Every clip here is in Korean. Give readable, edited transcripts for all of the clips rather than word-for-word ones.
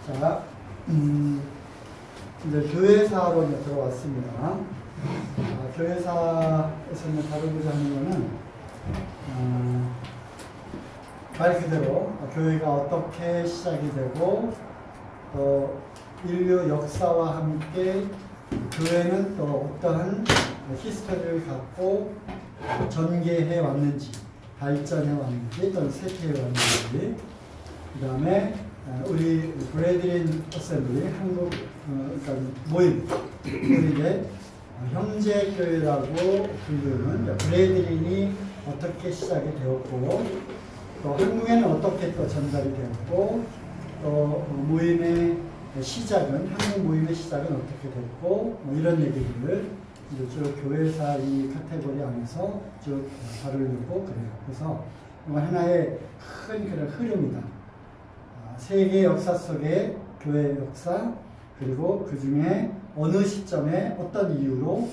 자, 이제 교회사로 이제 들어왔습니다. 교회사에서는 다루고자 하는 것은 말 그대로 교회가 어떻게 시작이 되고 또 인류 역사와 함께 교회는 또 어떠한 히스토리를 갖고 전개해 왔는지, 발전해 왔는지, 또는 쇠퇴해 왔는지, 그 다음에 우리 브레드린 어셈블리 한국 그러니까 모임, 우리 형제교회라고 불리는 브레드린이 어떻게 시작이 되었고, 또 한국에는 어떻게 또 전달이 되었고, 또 모임의 시작은, 한국 모임의 시작은 어떻게 됐고, 뭐 이런 얘기들을 이제 쭉 교회사 이 카테고리 안에서 쭉 다루려고 그래요. 그래서 하나의 큰 그런 흐름이다. 세계 역사 속의 교회 역사, 그리고 그 중에 어느 시점에 어떤 이유로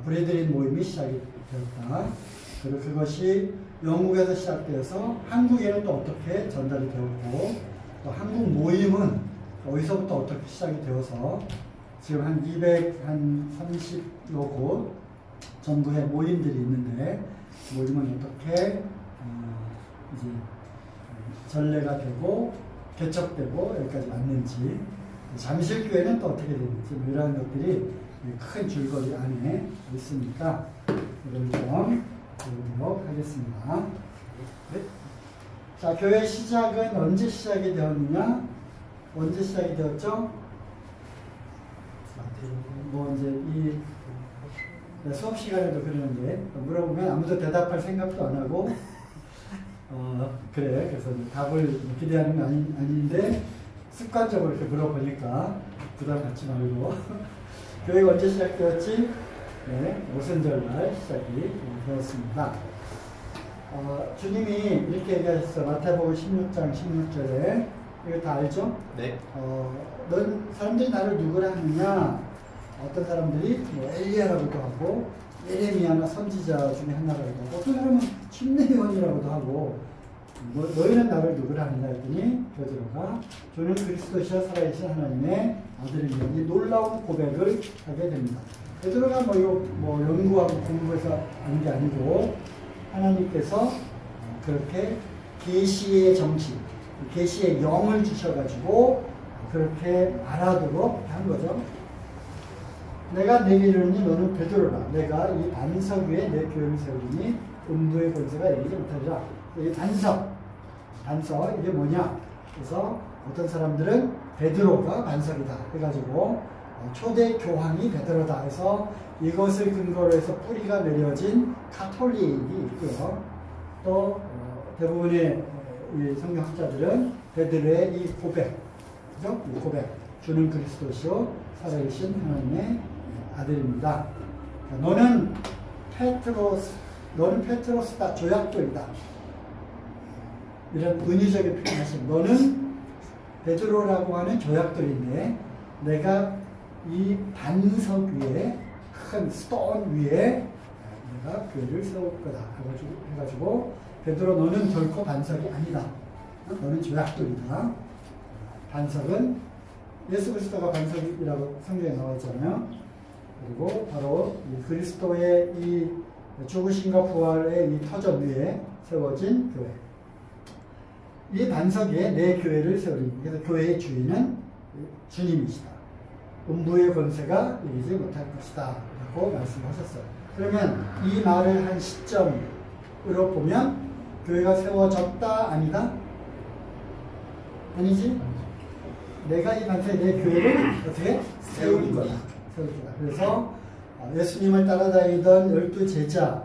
브레드린 모임이 시작이 되었다. 그리고 그것이 영국에서 시작되어서 한국에는 또 어떻게 전달이 되었고, 또 한국 모임은 어디서부터 어떻게 시작이 되어서 지금 한 230여 곳 전국에 모임들이 있는데, 모임은 어떻게 이제 전례가 되고 개척되고 여기까지 왔는지, 잠실교회는 또 어떻게 되는지, 뭐 이러한 것들이 큰 줄거리 안에 있으니까 이런 점 보도록 하겠습니다. 네. 자, 교회 시작은 언제 시작이 되었느냐? 언제 시작이 되었죠? 뭐 이제 이 수업 시간에도 그러는데 물어보면 아무도 대답할 생각도 안 하고 그래. 그래서 답을 기대하는 건 아닌데 습관적으로 이렇게 물어보니까 부담 갖지 말고 교회가 언제 시작되었지? 네, 오순절날 시작이 되었습니다. 주님이 이렇게 얘기하셨어요. 마태복음 16장 16절에 이거 다 알죠? 네. 사람들이 나를 누구라 하느냐? 어떤 사람들이 뭐 엘리야라고도 하고 예레미야나 선지자 중에 하나라고도 하고, 어떤 사람은 침례요한이라고도 하고, 너희는 나를 누구라 하느냐 했더니 베드로가 주는 그리스도시여 살아계신 하나님의 아들이며, 이 놀라운 고백을 하게 됩니다. 베드로가 뭐 연구하고 공부해서 한 게 아니고 하나님께서 그렇게 계시의 정신, 계시의 영을 주셔가지고 그렇게 말하도록 한 거죠. 내가 내게 이르노니 너는 베드로라. 내가 이 반석 위에 내 교회를 세우니 음부의 권세가 이기지 못하리라. 이 반석 이게 뭐냐? 그래서 어떤 사람들은 베드로가 반석이다 해가지고 초대 교황이 베드로다 해서 이것을 근거로 해서 뿌리가 내려진 가톨릭이 있고요. 또 대부분의 이 성경학자들은 베드로의 이 고백, 그죠? 이 고백, 주는 그리스도시요 살아계신 하나님의 아들입니다. 너는 페트로스다, 조약돌이다. 이런 은유적인 표현하신, 너는 베드로라고 하는 조약돌인데 내가 이 반석 위에, 큰 스톤 위에 내가 교회를 세울 거다 해가지고 베드로 너는 결코 반석이 아니다. 너는 조약돌이다. 반석은 예수 그리스도가 반석이라고 성경에 나와 있잖아요. 그리고 바로 이 그리스도의 이 죽으심과 부활의 이 터전 위에 세워진 교회. 이 반석 위에 내 교회를 세우리니, 그래서 교회의 주인은 주님이시다. 음부의 권세가 이기지 못할 것이다 라고 말씀하셨어요. 그러면 이 말을 한 시점으로 보면 교회가 세워졌다, 아니다? 아니지? 내가 이 반석에 내 교회를 어떻게? 세울 거다. 그래서 예수님을 따라다니던 12제자,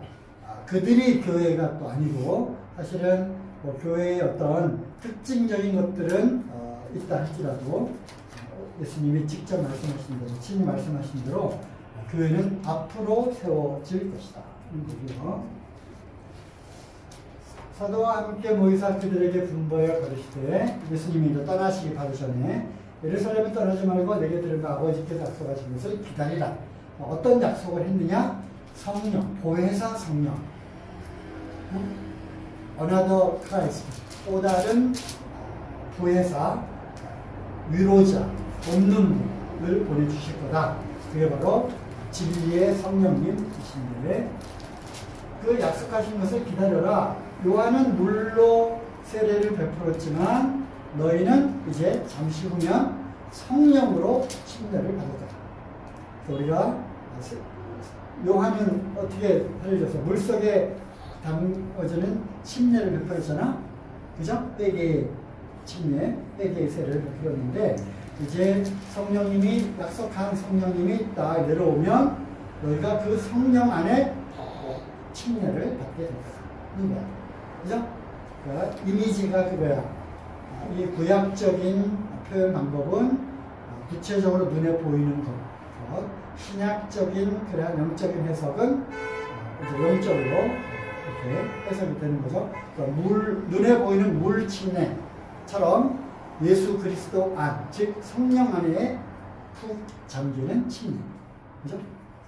그들이 교회가 또 아니고, 사실은 뭐 교회의 어떤 특징적인 것들은 있다 할지라도 예수님이 직접 말씀하신 대로, 친히 말씀하신 대로 교회는 앞으로 세워질 것이다. 사도와 함께 모이사 그들에게 분부하여 가르치되, 예수님이 이제 떠나시기 바로 전에 예루살렘을 떠나지 말고 내게 들은 거 아버지께서 약속하신 것을 기다리라. 어떤 약속을 했느냐? 성령, 보혜사 성령. Another Christ, 또 다른 보혜사, 위로자, 돕는 분을 보내주실 거다. 그게 바로 진리의 성령님이신데 그 약속하신 것을 기다려라. 요한은 물로 세례를 베풀었지만 너희는 이제 잠시 후면 성령으로 침례를 받을 거다. 우리가 요한은 어떻게 알려줬어? 물속에 담아지는 침례를 베풀었잖아. 그죠? 빼개의 침례, 빼개의 세례를 베풀었는데 이제 성령님이 약속한 성령님이 딱 내려오면 너희가 그 성령 안에 침례를 받게 될 거야. 그죠? 그러니까 이미지가 그거야. 이 구약적인 표현 방법은 구체적으로 눈에 보이는 것, 신약적인 그런 영적인 해석은 이제 영적으로 이렇게 해석이 되는 거죠. 그러니까 눈에 보이는 물 침례처럼 예수 그리스도 안, 즉 성령 안에 푹 잠기는 침례. 그죠?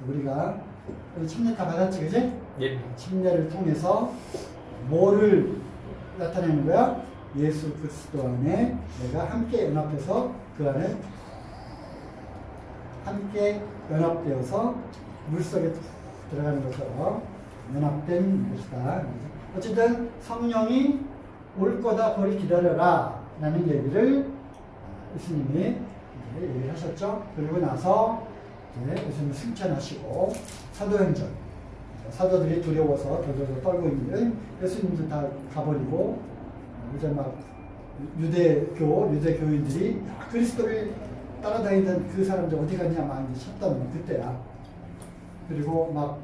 우리가 침례 다 받았지, 그지? 예. 침례를 통해서 뭐를 나타내는 거야? 예수 그리스도 안에 내가 함께 연합해서 그 안에 함께 연합되어서 물속에 들어가는 것처럼 연합된 것이다. 어쨌든 성령이 올 거다, 그걸 기다려라 라는 얘기를 예수님이 얘기를 하셨죠. 그리고 나서 예수님 승천하시고 사도행전, 사도들이 두려워서 더더더 떨고 있는 예수님도 다 가버리고 이제 막 유대교인들이 그리스도를 따라다니던 그 사람들 어디 갔냐 막 이제 찾던 그때야. 그리고 막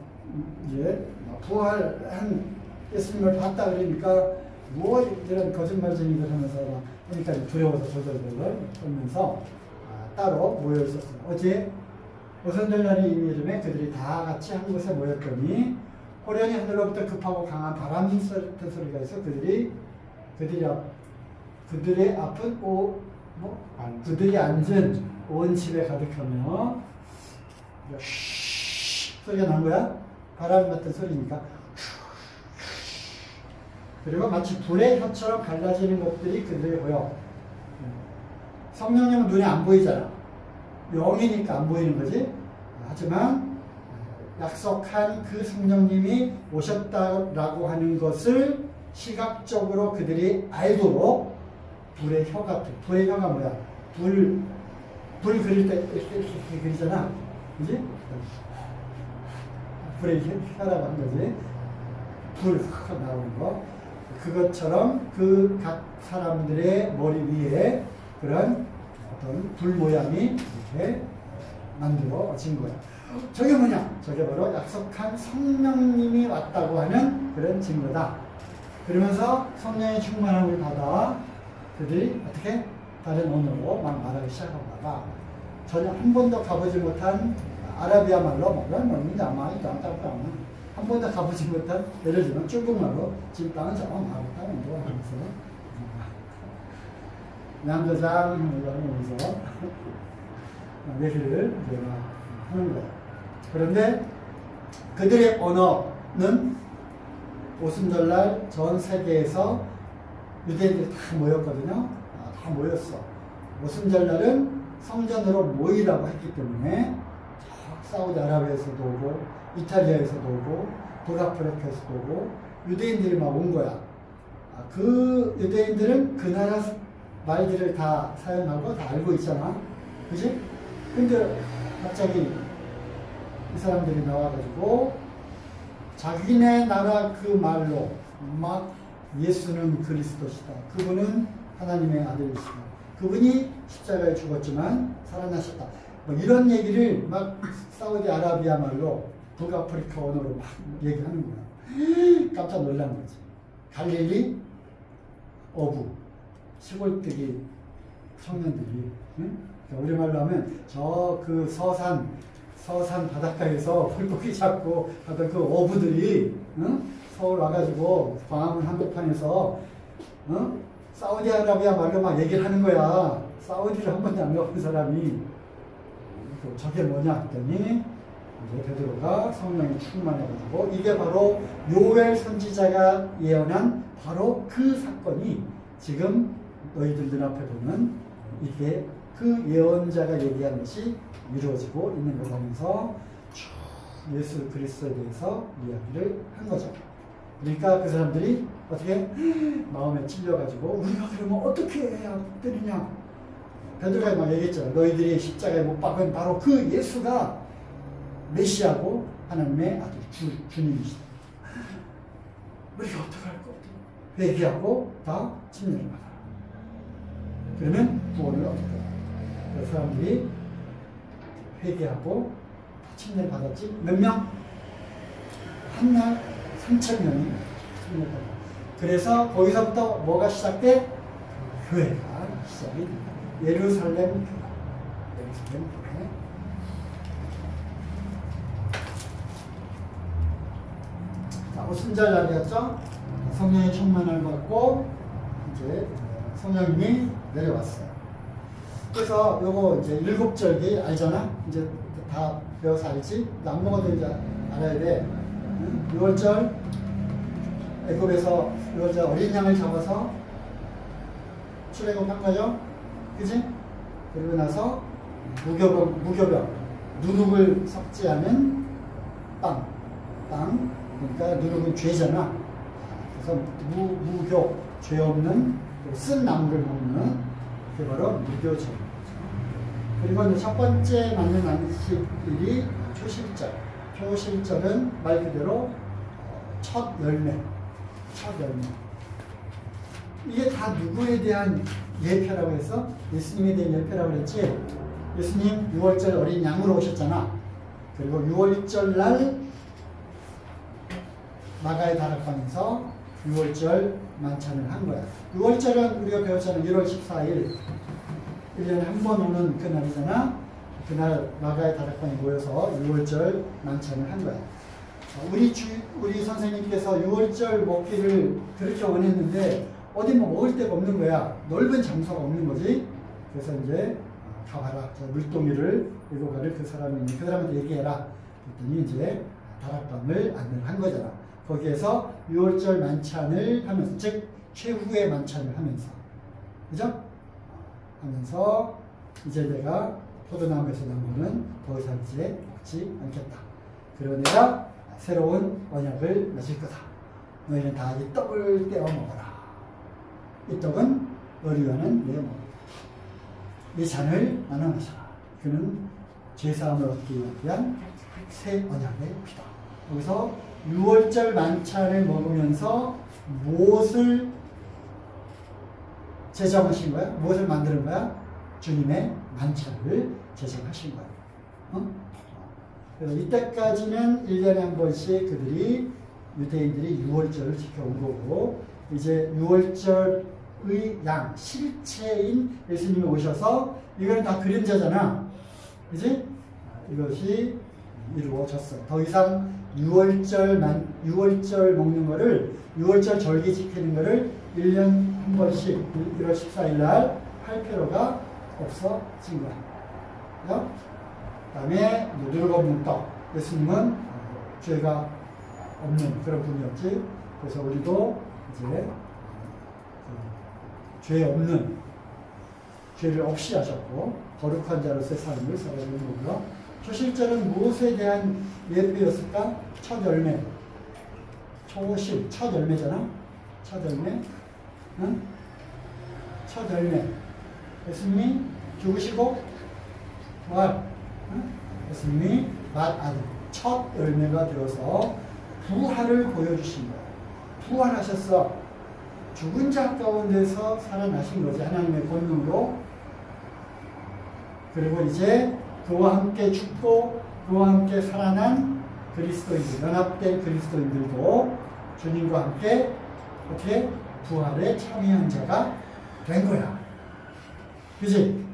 이제 부활한 예수님을 봤다 그러니까 뭐 이런 거짓말쟁이들 하면서 막 그러니까 두려워서 저절저절 떨면서 따로 모여 있었어요. 어제 오순절날이 이름에 그들이 다 같이 한 곳에 모였더니 호련히 하늘로부터 급하고 강한 바람 같은 소리가 있어 그들의 앞은 그들이 앉은 온 집에 가득하며 소리가 난 거야. 바람 같은 소리니까. 그리고 마치 불의 혀처럼 갈라지는 것들이 그들에게 보여. 성령님은 눈에 안 보이잖아. 영이니까 안 보이는 거지. 하지만 약속한 그 성령님이 오셨다라고 하는 것을 시각적으로 그들이 알도록 불의 혀 같은, 불의 혀가 뭐야? 불 그릴 때 이렇게 그리잖아. 그지? 불의 혀라고 하는 거지. 불 나오는 거. 그것처럼 그 각 사람들의 머리 위에 그런 어떤 불 모양이 이렇게 만들어진 거야. 저게 뭐냐? 저게 바로 약속한 성령님이 왔다고 하는 그런 증거다. 그러면서 성령의 충만함을 받아 그들이 어떻게 다른 언어로 막 말하기 시작하다가 전혀 한 번도 가보지 못한 아라비아 말로 한 번도 가보지 못한 예를 들면 중국말로 지금 땅은 저만 말했다는 거 하면서 양거장 하면서 얘기를 하는 거예요. 그런데 그들의 언어는 오순절날 전 세계에서 유대인들이 다 모였거든요. 다 모였어. 오순절날은 성전으로 모이라고 했기 때문에 사우디아라비아에서도 오고 이탈리아에서도 오고 북아프리카에서도 오고 유대인들이 막 온 거야. 그 유대인들은 그 나라 말들을 다 사용하고 다 알고 있잖아. 그지? 근데 갑자기 이 사람들이 나와가지고 자기네 나라 그 말로 막 예수는 그리스도시다. 그분은 하나님의 아들이시다. 그분이 십자가에 죽었지만 살아나셨다. 뭐 이런 얘기를 막 사우디아라비아 말로 북아프리카 언어로 막 얘기하는 거야. 깜짝 놀란 거지. 갈릴리 어부 시골뜨기 청년들이, 응? 우리말로 하면 저 그 서산 바닷가에서 물고기 잡고 하던 그 어부들이, 응? 서울 와가지고 광화문 한복판에서, 응? 사우디아라비아 말로 막 얘기를 하는 거야. 사우디를 한 번도 안 가본 사람이. 저게 뭐냐 했더니 이제 베드로가 성령이 충만해가지고 이게 바로 요엘 선지자가 예언한 바로 그 사건이 지금 너희들 눈앞에 보면 이게 그 예언자가 얘기한 것이 이루어지고 있는 걸 보면서 쭉 예수 그리스도에 대해서 이야기를 한 거죠. 그러니까 그 사람들이 어떻게 마음에 찔려가지고 우리가 그러면 어떻게 해야 되느냐. 베드로가 막 얘기했잖아. 너희들이 십자가에 못 박은 바로 그 예수가 메시아고 하나님의 아들 주님이시다. 우리가 어떻게 할 것? 회개하고 다 침례를 받아라. 그러면 구원을 얻을 거다. 그 사람들이 회개하고 다 침례를 받았지. 몇 명? 한 날 3,000명이 침례를 받았다. 그래서 거기서부터 뭐가 시작돼? 교회가 시작이 된다. 예루살렘 교회. 예루살렘 교회. 자, 오순절날이었죠? 성령의 충만을 받고 이제 성령님이 내려왔어요. 그래서 요거 이제 7절기 알잖아? 이제 다 배워서 알지? 안 먹어도 이제 알아야 돼. 6월절 애굽에서 6월절 어린 양을 잡아서 출애굽한 거죠? 그지? 그리고 나서 무교병 누룩을 섞지 않은 빵. 그러니까 누룩은 죄잖아. 그래서 무교, 죄 없는 쓴 나물을 먹는 그게 바로 무교절. 그리고 이제 첫 번째 맞는 안식일이 초실절. 초실절은 말 그대로 첫 열매. 이게 다 누구에 대한 예표라고 해서 예수님에 대한 예표라고 그랬지. 예수님 6월절 어린 양으로 오셨잖아. 그리고 6월절 날 마가의 다락방에서 6월절 만찬을 한 거야. 6월절은 우리가 배웠잖아. 1월 14일 1년에 한 번 오는 그날이잖아. 그날 마가의 다락방에 모여서 6월절 만찬을 한 거야. 우리 선생님께서 6월절 먹기를 그렇게 원했는데 어디 뭐 먹을 데가 없는 거야. 넓은 장소가 없는 거지. 그래서 이제 가봐라. 물동이를 이거 가를 그 사람한테 얘기해라. 그랬더니 이제 다락방을 안내를 한 거잖아. 거기에서 6월절 만찬을 하면서, 즉 최후의 만찬을 하면서, 그죠? 하면서 이제 내가 포도나무에서 난 거는 더 이상 이제 먹지 않겠다. 그리고 내가 새로운 언약을 맺을 거다. 너희는 다 이 떡을 떼어 먹어라. 이 떡은 너희 위하는 내 몸이다. 이 잔을 나눠 마셔라. 그는 죄사함을 얻기 위한 새 언약의 피다. 여기서 6월절 만찬을 먹으면서 무엇을 제정하신 거야? 무엇을 만드는 거야? 주님의 만찬을 제정하신 거야. 그래서 이때까지는 1년에 한 번씩 유대인들이 6월절을 지켜온 거고, 이제 6월절의 양, 실체인 예수님이 오셔서, 이거는 다 그림자잖아. 그지? 이것이 이루어졌어. 더 이상 6월절 먹는 거를, 6월절 절기 지키는 거를 1년 한 번씩 1월 14일 날 할 필요가 없어진 거야. 그죠? 그 다음에 누룩 없는 떡. 예수님은 죄가 없는 그런 분이었지. 그래서 우리도 이제 죄 없는, 죄를 없이 하셨고 거룩한 자로서의 삶을 살아가는 거고요. 초실절은 무엇에 대한 예표였을까? 첫 열매. 초실, 첫 열매잖아. 첫 열매. 응? 첫 열매. 예수님이 죽으시고 부활. 응? 예수님이 맏아들, 첫 열매가 되어서 부활을 보여주신 거야. 부활하셨어. 죽은 자 가운데서 살아나신 거지. 하나님의 권능으로. 그리고 이제 그와 함께 죽고 그와 함께 살아난 그리스도인들, 연합된 그리스도인들도 주님과 함께 어떻게 부활에 참여한 자가 된 거야. 그지?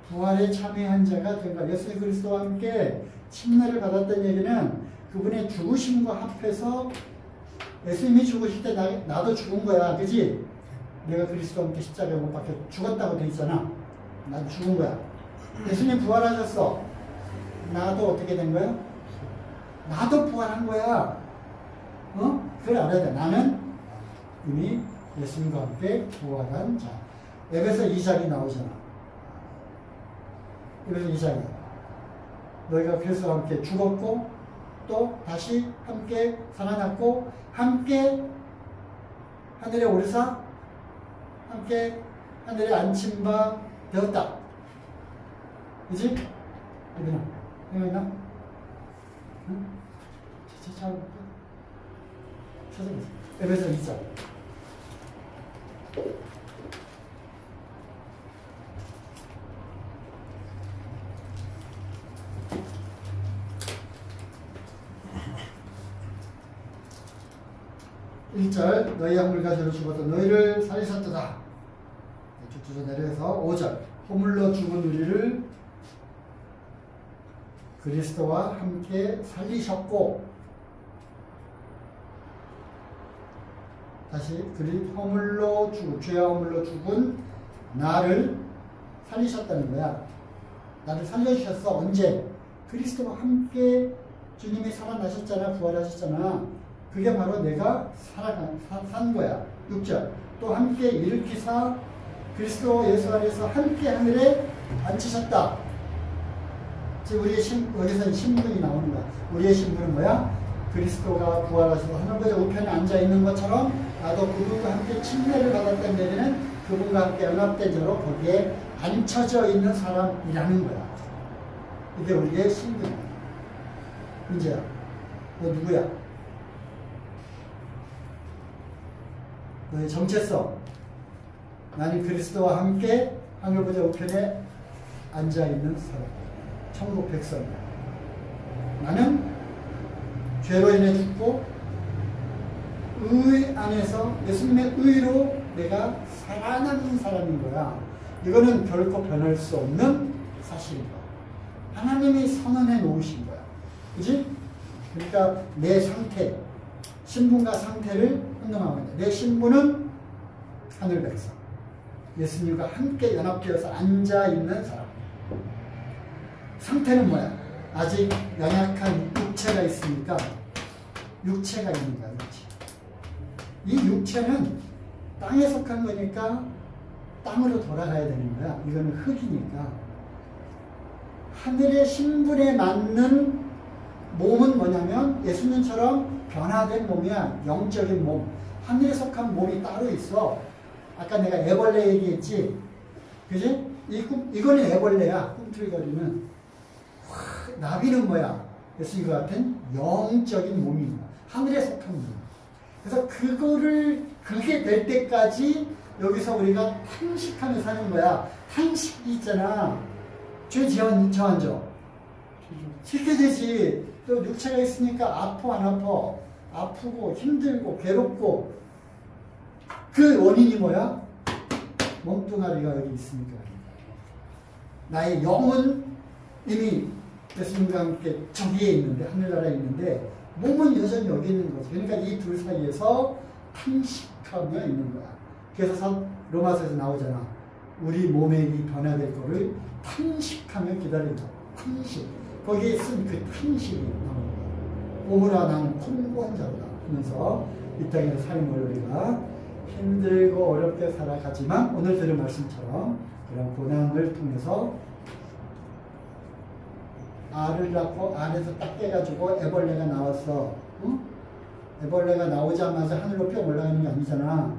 부활에 참여한 자가 된 거야. 예수 그리스도와 함께 침례를 받았다는 얘기는 그분의 죽으심과 합해서 예수님이 죽으실 때 나도 죽은 거야. 그지? 내가 그리스도와 함께 십자가에 못 박혀 죽었다고 돼 있잖아. 나도 죽은 거야. 예수님 부활하셨어. 나도 어떻게 된 거야? 나도 부활한 거야. 그걸 알아야 돼. 나는 이미 예수님과 함께 부활한 자. 에베소 2장이 나오잖아. 에베소 2장이. 너희가 그리스도와 함께 죽었고 또 다시 함께 살아났고 함께 하늘에 오르사 함께 하늘에 앉힌 바 되었다. 그지? 여기나? 여기나? 응? 찾아보세요. 에베소 2장. (1절) 너희 약물과 죄로 죽어서 너희를 살리셨도다. 쭉쭉 내려서 (5절) 허물로 죽은 우리를 그리스도와 함께 살리셨고, 다시 죄와 허물로 죽은 나를 살리셨다는 거야. 나를 살려주셨어. 언제? 그리스도와 함께 주님이 살아나셨잖아. 부활하셨잖아. 그게 바로 내가 산 거야. 6절 또 함께 일으키사 그리스도 예수 안에서 함께 하늘에 앉히셨다. 즉 우리의 여기서 신분이 나오는 거야. 우리의 신분은 뭐야? 그리스도가 부활하셔서 하늘보좌 우편에 앉아있는 것처럼 나도 그분과 함께 침례를 받았던 내리는 그분과 함께 연합된 자로 거기에 앉혀져 있는 사람이라는 거야. 이게 우리의 신분이야. 민재야, 너 누구야? 너의 정체성. 나는 그리스도와 함께 하늘보좌 우편에 앉아있는 사람. 천국 백성이야. 나는 죄로 인해 죽고 의 안에서 예수님의 의로 내가 살아남는 사람인 거야. 이거는 결코 변할 수 없는 사실인 거야. 하나님이 선언해 놓으신 거야. 그지? 그러니까 내 상태, 신분과 상태를 혼동하고 있다. 내 신분은 하늘 백성. 예수님과 함께 연합되어서 앉아있는 사람. 상태는 뭐야? 아직 연약한 육체가 있으니까 육체가 있는 거야. 이 육체는 땅에 속한 거니까 땅으로 돌아가야 되는 거야. 이거는 흙이니까. 하늘의 신분에 맞는 몸은 뭐냐면 예수님처럼 변화된 몸이야. 영적인 몸. 하늘에 속한 몸이 따로 있어. 아까 내가 애벌레 얘기했지? 그지? 이거는 애벌레야. 꿈틀거리는. 나비는 뭐야? 예수님과 같은 영적인 몸입니다. 하늘에 속한 몸. 그래서 그게 될 때까지 여기서 우리가 탄식하며 사는 거야. 탄식이 있잖아. 죄 저한죠. 싫게 되지. 또 육체가 있으니까 아파 안 아파? 아프고 힘들고 괴롭고. 그 원인이 뭐야? 몸뚱아리가 여기 있으니까. 나의 영은 이미 예수님과 함께 저기에 있는데, 하늘나라에 있는데 몸은 여전히 여기 있는 거지. 그러니까 이 둘 사이에서 탄식하며 있는 거야. 그래서 로마서에서 나오잖아. 우리 몸에 이 변화될 거를 탄식하며 기다린다. 탄식. 거기에 쓴 그 탄식이 나오는 거야. 오므라 나는 곤고한 자로다 하면서 이 땅에서 삶을 우리가 힘들고 어렵게 살아가지만 오늘 들은 말씀처럼 그런 고난을 통해서 알을 낳고 알에서 딱 깨가지고 애벌레가 나왔어. 응? 애벌레가 나오자마자 하늘로 뿅 올라가는 게 아니잖아.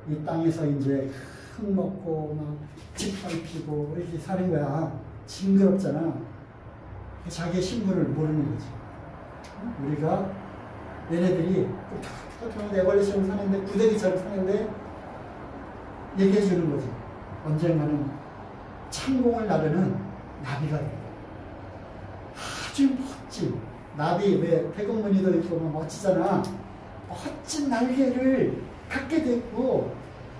이 땅에서 이제 흙 먹고 막 지팡이 피고 이렇게 사는 거야. 징그럽잖아. 자기의 신분을 모르는 거지. 응? 우리가 얘네들이 애벌레처럼 사는데 구데기처럼 사는데 얘기해 주는 거지. 언젠가는 창공을 나르는 나비가 돼. 아주 멋진 나비, 왜 태국무늬도 있고 멋지잖아. 멋진 날개를 갖게 됐고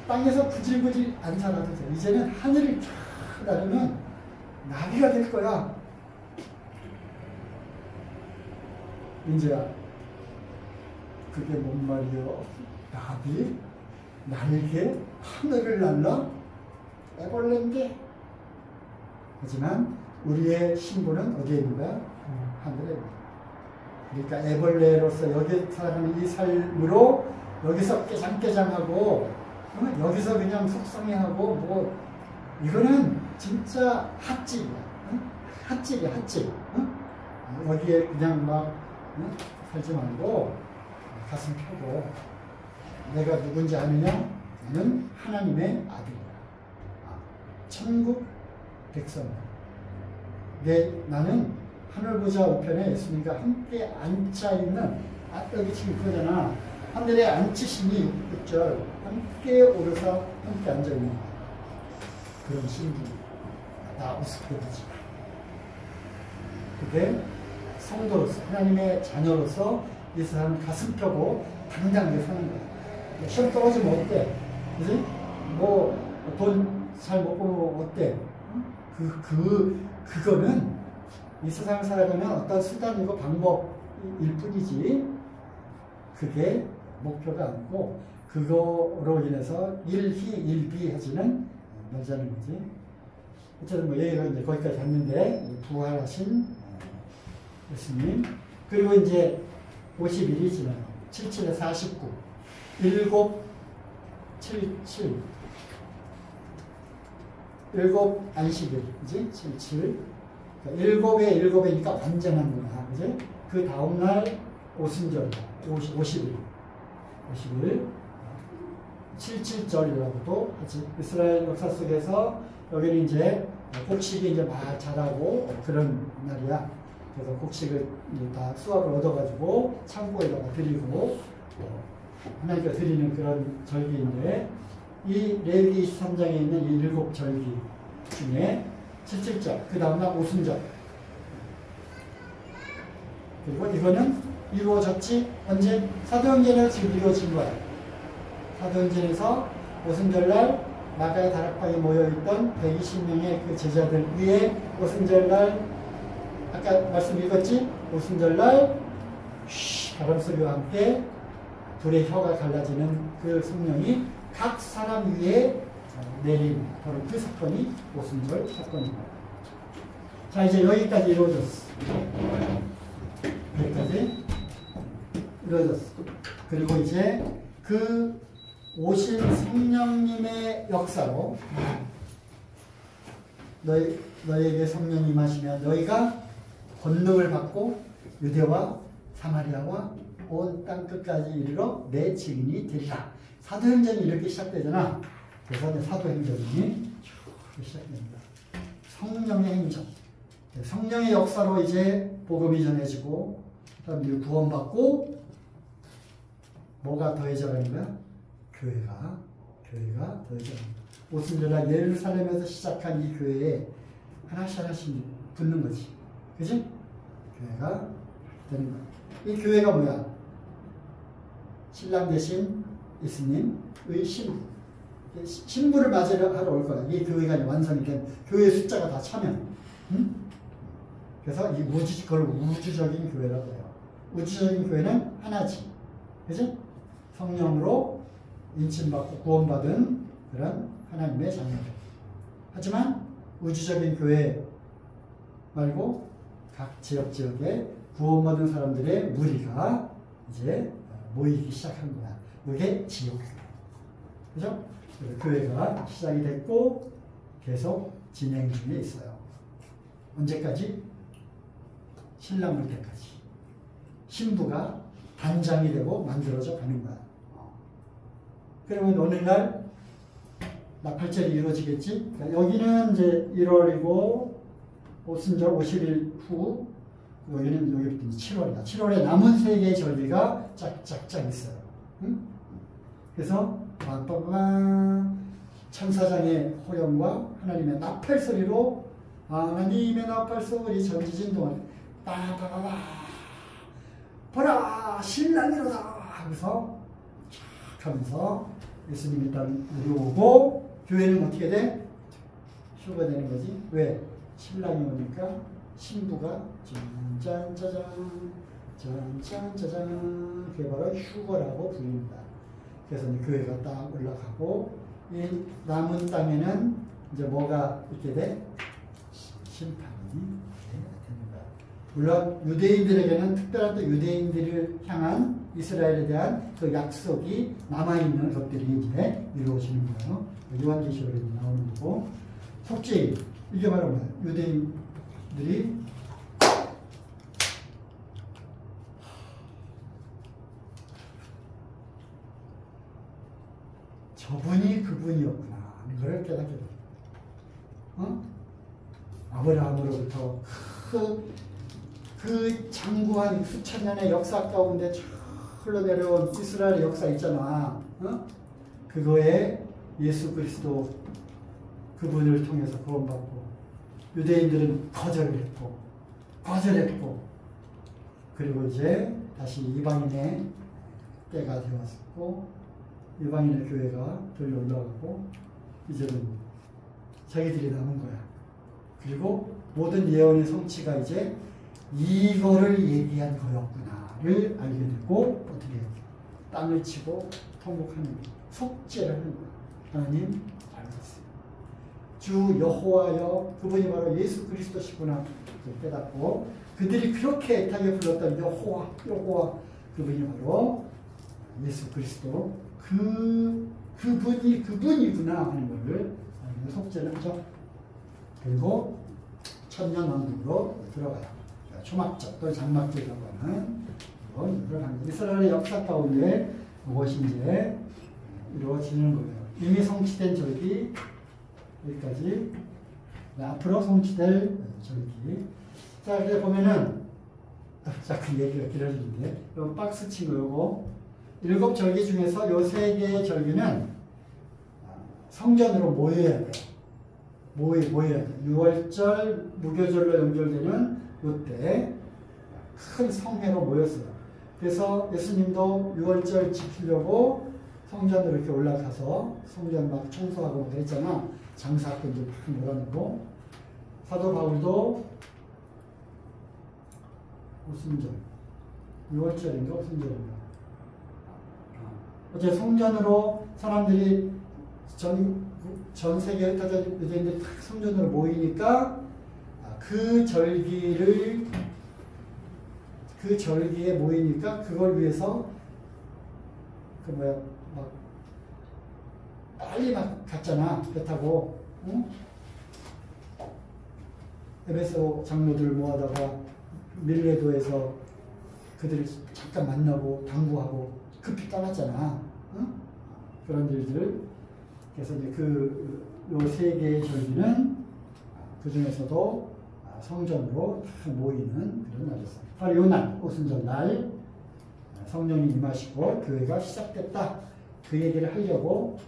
땅에서 구질구질 안 살아도 돼. 이제는 하늘을 쫙 나르면 나비가 될 거야. 민재야, 그게 뭔 말이여? 나비? 날개? 하늘을 날라? 애벌레인데? 하지만 우리의 신분은 어디에 있는 거야? 하늘에. 그러니까 애벌레로서 여기 살아가는 이 삶으로 여기서 깨장깨장하고 여기서 그냥 속상해하고 뭐 이거는 진짜 핫질이야. 응? 핫질이야, 핫질. 응? 여기에 그냥 막 살지 말고 가슴 펴고 내가 누군지 아느냐? 나는 하나님의 아들이야. 천국 백성이야. 나는 하늘 보좌 우편에 예수님과 함께 앉아있는, 여기 지금 그거잖아. 하늘에 앉히시니 6절 함께 오르사 함께 앉아있는 그런 신분. 나 우습게 되지. 그게 성도로서, 하나님의 자녀로서 이 세상을 가슴 펴고 당당하게 사는 거야. 시험 떨어지면 어때? 그지? 뭐, 돈 잘 못 벌면 어때? 그거는 이 세상을 살아가면 어떤 수단이고 방법일 뿐이지, 그게 목표가 아니고, 그거로 인해서 일희일비하지는 말자는 거지. 어쨌든 뭐 얘기가 이제 거기까지 갔는데, 부활하신 예수님. 그리고 이제 50일이 지나요. 77에 49. 7, 7, 7 안식일, 그지? 77. 그러니까 7에 7이니까 완전한 거야, 그지? 그 다음날 오순절, 50일. 77절이라고도 하지. 이스라엘 역사 속에서 여기는 이제 곡식이 이제 막 자라고 그런 날이야. 그래서 곡식을 이제 다 수확을 얻어가지고 창고에다가 드리고 하나님께 드리는 그런 절기인데, 이 레위기 23장에 있는 이 7절기 중에 77절, 그 다음날 오순절. 그리고 이거는 이루어졌지? 언제? 사도행전에서 지금 이루어진 거야. 사도행전에서 오순절날 마가의 다락방에 모여있던 120명의 그 제자들 위에 오순절날, 아까 말씀 읽었지? 오순절날 바람소리와 함께 둘의 혀가 갈라지는 그 성령이 각 사람 위에 내린 바로 그 사건이 오순절 사건입니다. 자, 이제 여기까지 이루어졌어. 여기까지 이루어졌어. 그리고 이제 그 오신 성령님의 역사로 너희에게 성령이 임하시면 너희가 권능을 받고 유대와 사마리아와 온 땅 끝까지 이르러 내 증인이 되리라. 사도행전이 이렇게 시작되잖아. 그래서 이제 사도행전이 시작됩니다. 성령의 행전. 성령의 역사로 이제 복음이 전해지고, 사람들이 구원받고, 뭐가 더해져가는 거야? 교회가 더해져가는 거야. 오순절날 예루살렘에서 시작한 이 교회에 하나씩 붙는 거지. 그지? 교회가 되는 거야. 이 교회가 뭐야? 신랑 대신 예수님의 신부. 신부를 맞이하러 올 거야. 이 교회가 완성이 된, 교회 숫자가 다 차면. 응? 그래서 이 그걸 우주적인 교회라고 해요. 우주적인 교회는 하나지. 그지? 성령으로 인침받고 구원받은 그런 하나님의 자녀들. 하지만 우주적인 교회 말고 각 지역에 구원받은 사람들의 무리가 이제 모이기 시작한 거야. 이게 지역교회. 그죠? 교회가 시작이 됐고 계속 진행 중에 있어요. 언제까지? 신랑 올 때까지. 신부가 단장이 되고 만들어져 가는 거야. 그러면 오늘날 나팔절이 이루어지겠지? 그러니까 여기는 이제 1월이고 오순절 50일 후, 여기는 여기부터 7월이다. 7월에 남은 세 개의 절기가 짝짝짝 있어요. 응? 그래서 천사장의 호령과 하나님의 나팔 소리로, 하나님의 나팔 소리 전지진 동안 빠바바바 보라 신랑이로다 하면서 쫙 하면서 예수님이 일단 내려오고, 교회는 어떻게 돼? 휴가 되는 거지. 왜? 신랑이 오니까 신부가 짠짜잔 짠짠짜잔, 그게 바로 휴거라고 불립니다. 그래서 이제 교회가 딱 올라가고, 이 남은 땅에는 이제 뭐가 있게 돼? 심판이 되는 거야. 물론 유대인들에게는 특별한 또 유대인들을 향한 이스라엘에 대한 그 약속이 남아있는 것들이 이제 이루어지는 거예요. 요한계시록에 나오는 거고, 속죄, 이게 바로 뭐예요? 유대인들이 저분이 그분이었구나 하는 걸 깨닫게 됩니다. 아브라함으로부터 그 장구한 수천 년의 역사 가운데 흘러내려온 이스라엘의 역사 있잖아. 그거에 예수 그리스도 그분을 통해서 구원받고, 유대인들은 거절했고 그리고 이제 다시 이방인의 때가 되었고, 이방인의 교회가 들려 올라가고, 이제는 자기들이 남은 거야. 그리고 모든 예언의 성취가 이제 이거를 얘기한 거였구나를 알게 되고, 어떻게 해요? 땅을 치고 통곡하는 거예요. 속죄를 하는 거예요. 하나님 알겠어요. 주 여호와여, 그분이 바로 예수 그리스도시구나 깨닫고, 그들이 그렇게 애타게 불렀던 여호와 그분이 바로 예수 그리스도, 그분이 그분이구나 하는 것을 속죄를 하죠. 그리고 천년왕국으로 들어가요. 초막절 또는 장막절이라고 하는 이런 이스라엘의 역사 가운데 무엇이 이제 이루어지는 거예요. 이미 성취된 절기 여기까지, 앞으로 성취될 절기. 자, 이제 보면은 자꾸 얘기가 길어지는데, 요 박스 친 거 요거 7 절기 중에서 요 3개의 절기는 성전으로 모여야 돼. 모여야 돼. 6월절 무교절로 연결되는 요때 큰 성회로 모였어요. 그래서 예수님도 6월절 지키려고 성전으로 이렇게 올라가서 성전 막 청소하고 그랬잖아. 장사꾼들 막 몰아내고. 사도 바울도 무슨 절? 6월절인가 무슨 절인가? 어제 성전으로 사람들이 전 세계에 흩어져 유대인들이 다 성전으로 모이니까 그 절기에 모이니까 그걸 위해서 막 빨리 막 갔잖아. 배 타고. 응? 에베소 장로들 모아다가 밀레도에서 그들을 잠깐 만나고 당구하고 급히 떠났잖아. 응? 그런 일들. 그래서 이제 요 3개의 절기는 그 중에서도 성전으로 다 모이는 그런 날이었어요. 바로 요 날, 오순절날 성령이 임하시고 교회가 시작됐다. 그 얘기를 하려고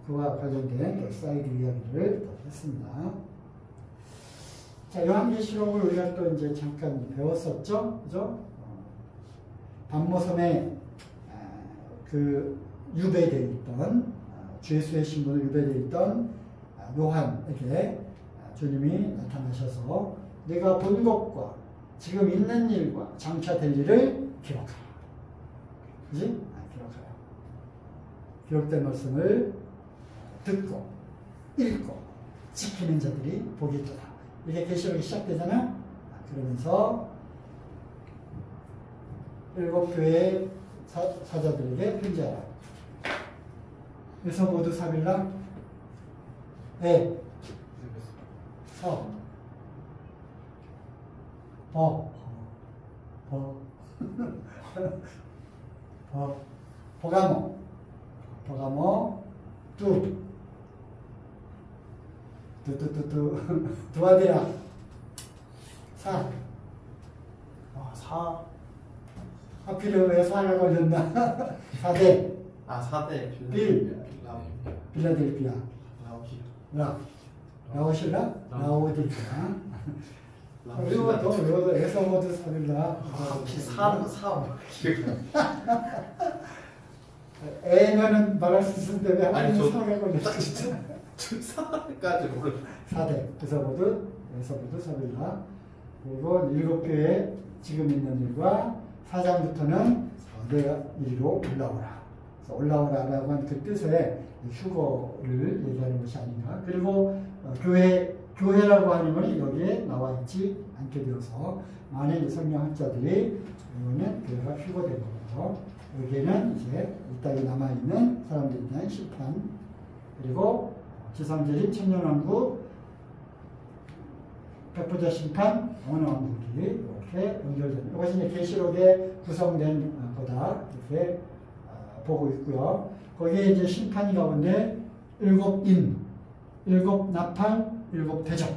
그와 관련된 사이드 이야기를 했습니다. 자, 요한계시록을 우리가 또 이제 잠깐 배웠었죠, 그죠? 반모섬에 그 유배되어 있던 죄수의 신분을 유배되어 있던 요한에게 주님이 나타나셔서 내가 본 것과 지금 있는 일과 장차 될 일을 기록하라. 그지? 기록하라. 기록된 말씀을 듣고 읽고 지키는 자들이 복이 있도다. 이게 계시록이 시작되잖아. 그러면서 7 교회의 사자들에게 편지하라. 그래서 모두 사빌라, 버가모, 두아디라, 사. 하필이면 왜 사가 걸렸나? 4대. 4대. 빌라델피아. 라오실라? 라오디게아. 그리고 또 외워도 에서모드 사빌라. 애면은 말할 수 있을 때 하나님 사가 걸렸어. 진짜. 4대까지 몰라. 4대. 에서모드 사빌라. 그리고 7 교회 지금 있는 일과 4장부터는 내가 이리로 올라오라. 올라오라라고 한 그 뜻에 휴거를 얘기하는 것이 아닌가. 그리고 교회 교회라고 하는 것은 여기에 나와 있지 않게 되어서 많은 성경학자들이 이거는 교회가 휴거된 거고요. 여기에는 이제 이 땅에 남아있는 사람들에 대한 심판, 그리고 지상적인 천년왕국, 백부자 심판, 원왕국이 이렇게 연결됩니다. 이것이 이제 계시록에 구성된 거다 이렇게 보고 있고요. 거기에 이제 심판 가운데 7인, 7나팔, 7대접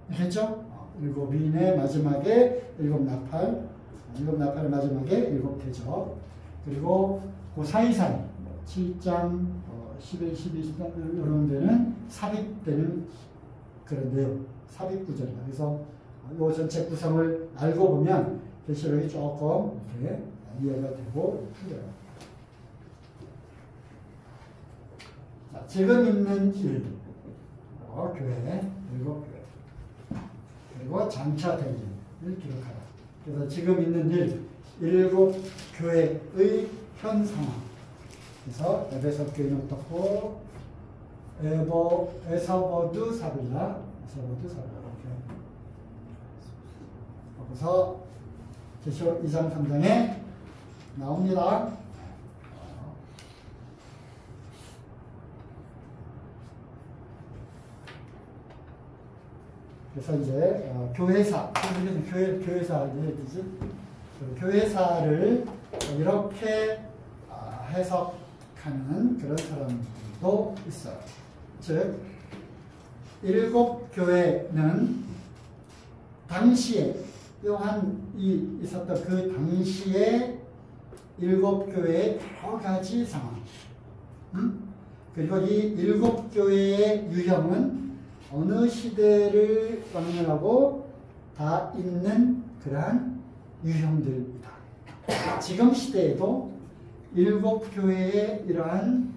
이렇겠죠? 7인의 마지막에 7나팔, 7나팔의 마지막에 7대접, 그리고 그 사이사이 7장 11, 12, 13 이런 데는 삽입되는 그런 내용, 삽입 구절이다. 그래서 이 전체 구성을 알고 보면 계시록이 조금 이렇게 이해가 되고 풀려요. 자, 지금 있는 일, 교회, 그리고 교회, 그리고 장차 될 일을 기록하라. 그래서 지금 있는 일, 7교회의 현 상황. 그래서 에베소 교회는 어떻고, 에서버드 사빌라 이렇게. 그래서 계시록 2장 3장에 나옵니다. 그래서 이제 교회사, 교회사 이제 교회사를 이렇게 해석하는 그런 사람들도 있어요. 즉 7교회는 당시에 요한이 있었던 그 당시에 7교회의 여러 가지 상황, 그리고 이 7교회의 유형은 어느 시대를 방문하고 다 있는 그러한 유형들이다. 지금 시대에도 7교회의 이러한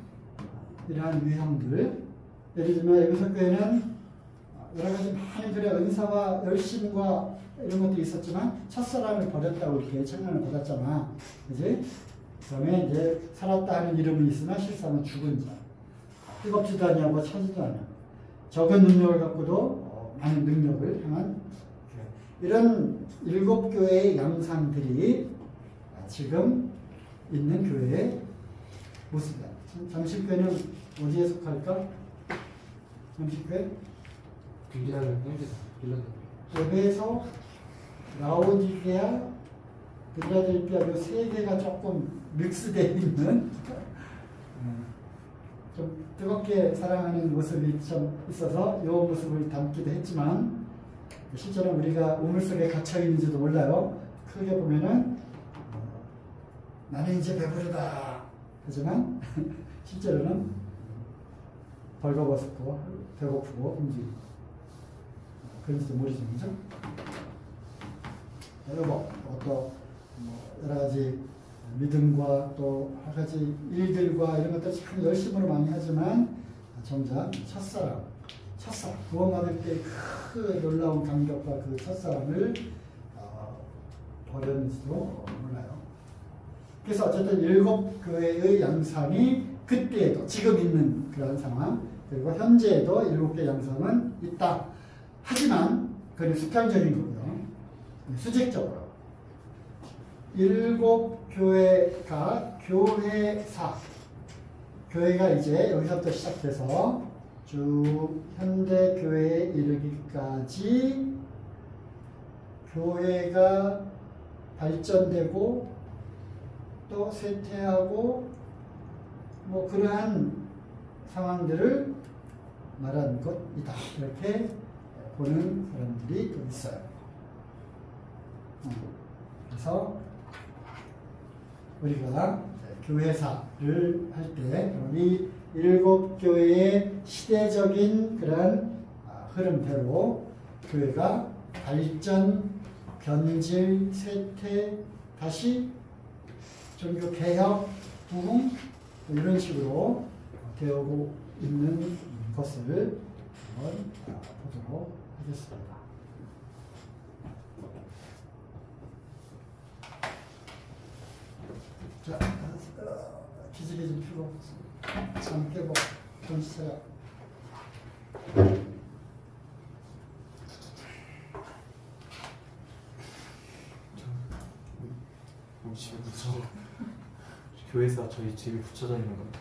유형들, 예를 들면 에베소 교회는 여러 가지 많은 그런 은사와 열심과 이런 것도 있었지만 첫사랑을 버렸다고 이렇게 책망을 받았잖아. 그지? 그다음에 이제 살았다 하는 이름은 있으나 실상은 죽은 자. 뜨겁지도 않냐고 차지도 않냐고. 적은 능력을 갖고도 많은 능력을 향한 이런 7교회의 양상들이 지금 있는 교회의 모습이다. 잠실교회는 어디에 속할까? 잠실교회? 에베소, 라오디게아, 빌라델피아 이 세 개가 조금 믹스되어 있는 좀 뜨겁게 사랑하는 모습이 좀 있어서 이 모습을 담기도 했지만 실제로 우리가 우물 속에 갇혀 있는지도 몰라요. 크게 보면은 나는 이제 배부르다 하지만 실제로는 벌거벗고 배고프고 움직이고 그런지도 모르죠, 그죠? 또 여러 가지 믿음과 또 여러 가지 일들과 이런 것들 참 열심으로 많이 하지만 정작 첫사랑 구원받을 때 그 놀라운 감격과 그 첫사랑을 버렸는지도 몰라요. 그래서 어쨌든 7교회의 양상이 그때에도 지금 있는 그런 상황, 그리고 현재에도 7개 양상은 있다. 하지만 그건 수평적인 거고요. 수직적으로 7교회가 교회사, 교회가 이제 여기서부터 시작해서 쭉 현대교회에 이르기까지 교회가 발전되고 또 쇠퇴하고 뭐 그러한 상황들을 말하는 것이다. 이렇게 보는 사람들이 또 있어요. 그래서 우리가 교회사를 할 때 이 7교회의 시대적인 그런 흐름대로 교회가 발전, 변질, 쇠퇴, 다시 종교 개혁, 부흥 이런 식으로 되어오고 있는 것을 한번 보도록 하겠습니다. 자, 기지개 좀 펴고 잠 깨고 정신 차려. 집에 붙여. 교회에서 저희 집에 붙여져 있는 겁니다.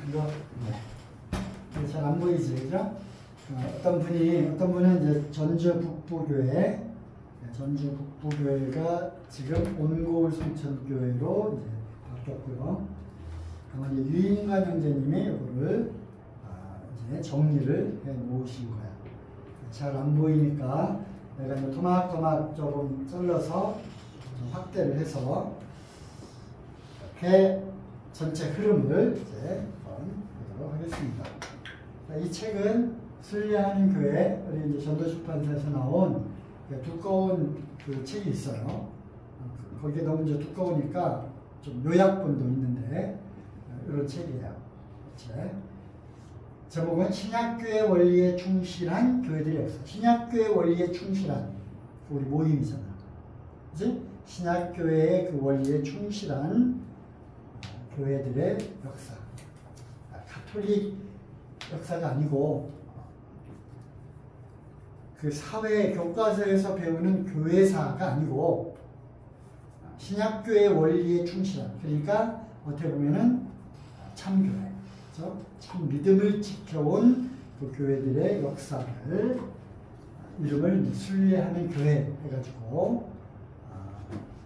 이거 네. 잘 안 보이지, 그죠? 어떤 분은 이제 전주 북부교회, 전주 북부교회가 지금 온고울 성천교회로 이제 바뀌었고요. 아마 이제 유인관 형제님이 이거를 이제 정리를 해 놓으신 거야. 잘 안 보이니까 내가 이제 토막토막 조금 잘라서 좀 확대를 해서 이렇게 전체 흐름을 이제 한번 보도록 하겠습니다. 이 책은 순례하는 교회, 우리 이제 전도出版사에서 나온 두꺼운 그 책이 있어요. 거기에 너무 이제 두꺼우니까 좀 요약본도 있는데 이런 책이에요. 책. 제목은 신약교회 원리에 충실한 교회들의 역사. 신약교회 원리에 충실한 우리 모임이잖아. 그치? 신약교회의 그 원리에 충실한 교회들의 역사. 가톨릭 역사가 아니고 그 사회 교과서에서 배우는 교회사가 아니고 신약교회 원리에 충실한, 그러니까 어떻게 보면은 참교회, 그렇죠? 참 믿음을 지켜온 그 교회들의 역사를 이름을 순례하는 교회 해가지고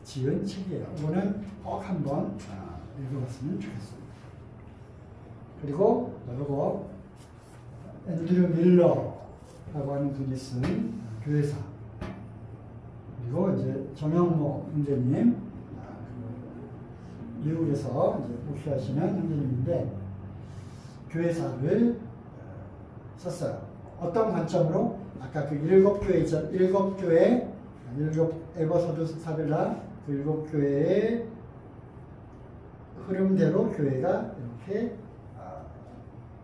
지은 책이에요. 이거는 꼭 한번 읽어봤으면 좋겠습니다. 그리고 이거 앤드류 밀러라고 하는 분이 쓴 교회사, 그리고 이제 정영모 형제님, 미국에서 이제 목회하시는 형제님인데 교회사를 썼어요. 어떤 관점으로? 아까 그 일곱 교회 있잖아요. 일곱 에베소서 사벨라 그 일곱 교회의 흐름대로 교회가 이렇게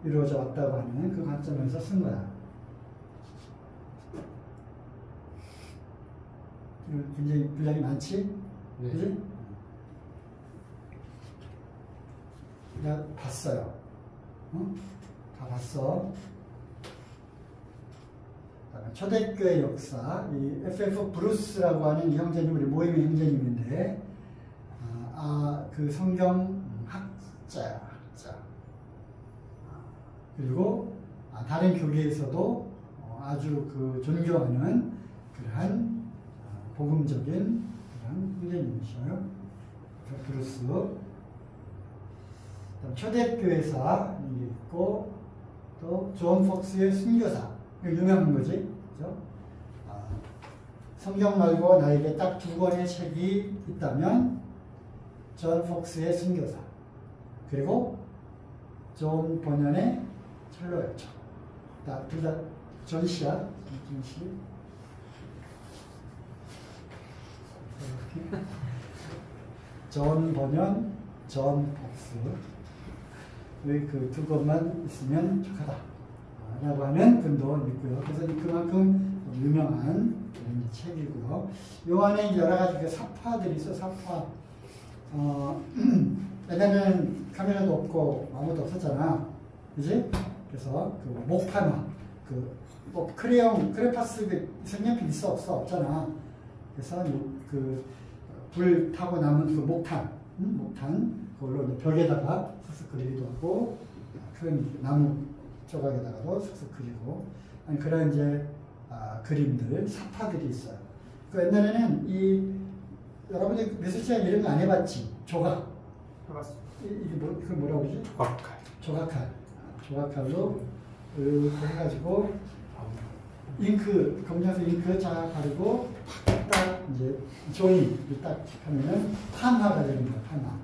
이루어져 왔다고 하는 그 관점에서 쓴 거야. 굉장히 분량이 많지? 네. 그지? 내가 봤어요. 다 봤어. 초대교회 역사, 이 FF 브루스라고 하는 이 형제님, 우리 모임의 형제님인데, 그 성경 학자야, 학자. 그리고 다른 교계에서도 아주 그 존경하는 그러한 복음적인 그런 형제님이셔요. 브루스. 초대교회사 있고, 또 존 폭스의 순교사, 유명한 거지, 그죠? 성경 말고 나에게 딱 두 권의 책이 있다면 존 폭스의 순교사, 그리고 존 번연의 철로였죠. 둘 다 존 씨야, 존 씨. 존 번연, 존 폭스. 그 두 것만 있으면 좋겠다 라고 하는 분도 있고요. 그래서 그만큼 유명한 그런 책이고요. 요 안에 여러 가지 그 사파들이 있어. 사파. 예전에는 카메라도 없고 아무도 없었잖아, 그지? 그래서 그 목판화, 뭐 크레용, 크레파스 그 색연필 있어 없어? 없잖아. 그래서 그 불 타고 남은 그 목탄, 그걸로 이제 벽에다가 슥슥 그리기도 하고, 큰 나무 조각에다가도 슥슥 그리고, 그런 이제 그림들, 사파들이 있어요. 그 옛날에는 여러분들 미술시간 이런 거 안 해봤지? 조각. 해봤어. 이게 그걸 뭐라고 그러지? 조각칼. 조각칼. 조각칼로 이렇게 해가지고 검정색 잉크 쫙 바르고 딱 이제 종이 딱 하면은 판화가 되는 거야, 판화.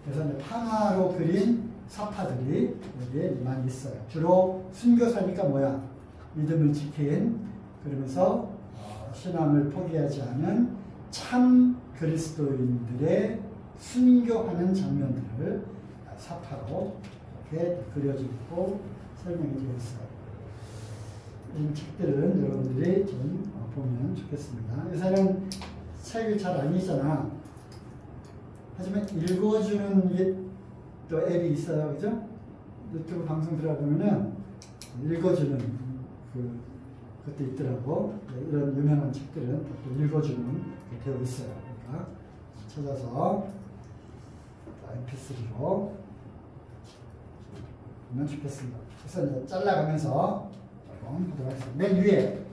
그래서 이제 판화로 그린 사파들이 여기에 많이 있어요. 주로 순교사니까 뭐야? 믿음을 지킨, 그러면서 신앙을 포기하지 않은 참 그리스도인들의 순교하는 장면들을 사파로 이렇게 그려져 있고 설명이 되어 있어요. 이 책들은 여러분들이 좀 보면 좋겠습니다. 요새는 책을 잘 안 읽잖아. 하지만 읽어주는 게 또 앱이 있어요, 그죠? 유튜브 방송 들어보면은 읽어주는 그것도 있더라고. 이런 유명한 책들은 또 읽어주는 게 되어 있어요. 그러니까 찾아서 mp3로 보면 좋겠습니다. 그래서 이제 잘라가면서 조금 보도록 하겠습니다. 맨 위에